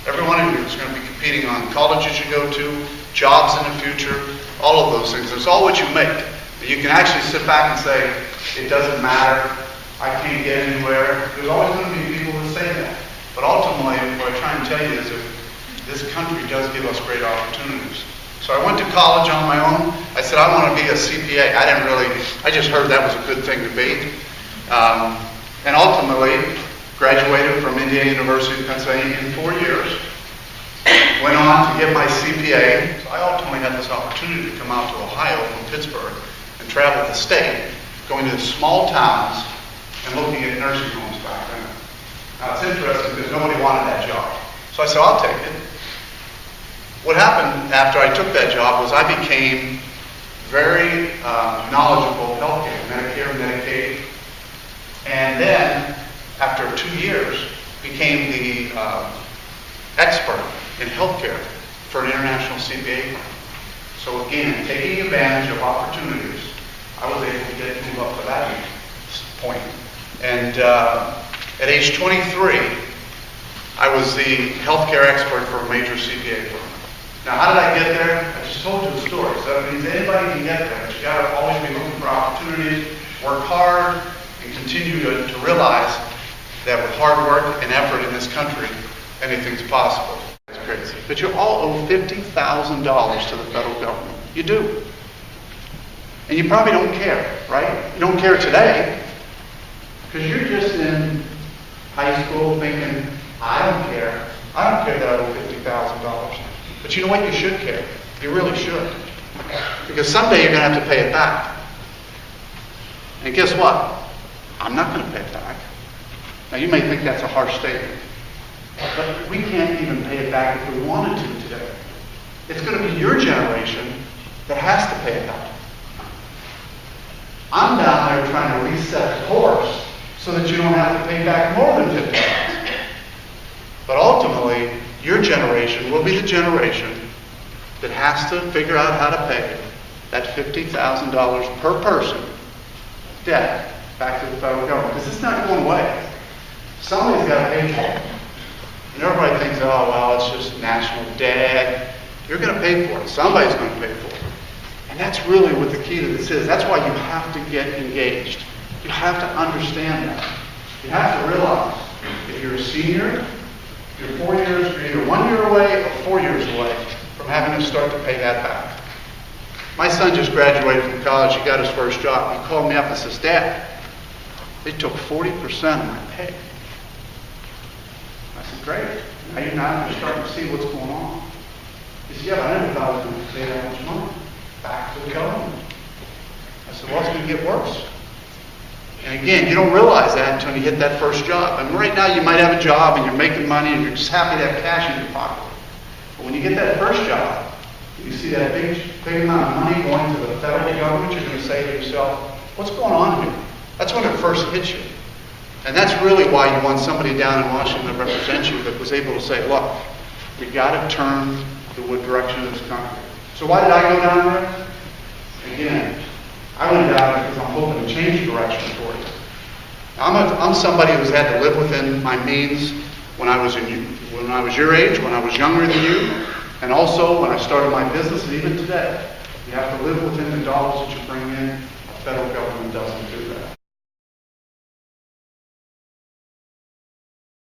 Every one of you is going to be competing on colleges you go to, jobs in the future, all of those things. It's all what you make. You can actually sit back and say, it doesn't matter, I can't get anywhere. There's always going to be people who say that. But ultimately, what I try and tell you is that this country does give us great opportunities. So I went to college on my own. I said, I want to be a CPA. I just heard that was a good thing to be. And ultimately, graduated from Indiana University of Pennsylvania in 4 years. Went on to get my CPA. So I ultimately had this opportunity to come out to Ohio from Pittsburgh and travel the state, going to the small towns and looking at nursing homes back then. Now it's interesting because nobody wanted that job. So I said, I'll take it. What happened after I took that job was I became very knowledgeable in healthcare, Medicare, Medicaid, and then after 2 years became the expert in healthcare for an international CPA. So again, taking advantage of opportunities, I was able to move up to that point. And at age 23, I was the healthcare expert for a major CPA firm. Now, how did I get there? I just told you the story. So that means anybody can get there. But you got to always be looking for opportunities, work hard, and continue to realize that with hard work and effort in this country, anything's possible. It's crazy. But you all owe $50,000 to the federal government. You do. And you probably don't care, right? You don't care today because you're just in high school thinking, I don't care. I don't care that I owe $50,000. But you know what? You should care. You really should. Because someday you're going to have to pay it back. And guess what? I'm not going to pay it back. Now, you may think that's a harsh statement. But we can't even pay it back if we wanted to today. It's going to be your generation that has to pay it back. I'm down there trying to reset the course so that you don't have to pay back more than $50,000. But ultimately, your generation will be the generation that has to figure out how to pay that $50,000 per person debt back to the federal government. Because it's not going away. Somebody's got to pay for it. And everybody thinks, oh, well, it's just national debt. You're going to pay for it. Somebody's going to pay for it. And that's really what the key to this is. That's why you have to get engaged. You have to understand that. You have to realize if you're a senior, you're 4 years, you're either 1 year away or 4 years away from having to start to pay that back. My son just graduated from college. He got his first job. He called me up and says, Dad, they took 40% of my pay. I said, great. Now you're starting to see what's going on. He said, yeah, but I never thought I was going to pay that much money back to the government. I said, well, it's going to get worse. And again, you don't realize that until you hit that first job. I mean, right now you might have a job and you're making money and you're just happy to have cash in your pocket. But when you get that first job, you see that big amount of money going to the federal government, you're going to say to yourself, what's going on here? That's when it first hits you. And that's really why you want somebody down in Washington that represents you that was able to say, look, we got to turn the direction of this country. So why did I go down there? Again, I went down there because I'm hoping to change direction for you. I'm somebody who's had to live within my means when I was your age, when I was younger than you, and also when I started my business, and even today. You have to live within the dollars that you bring in. The federal government doesn't do that.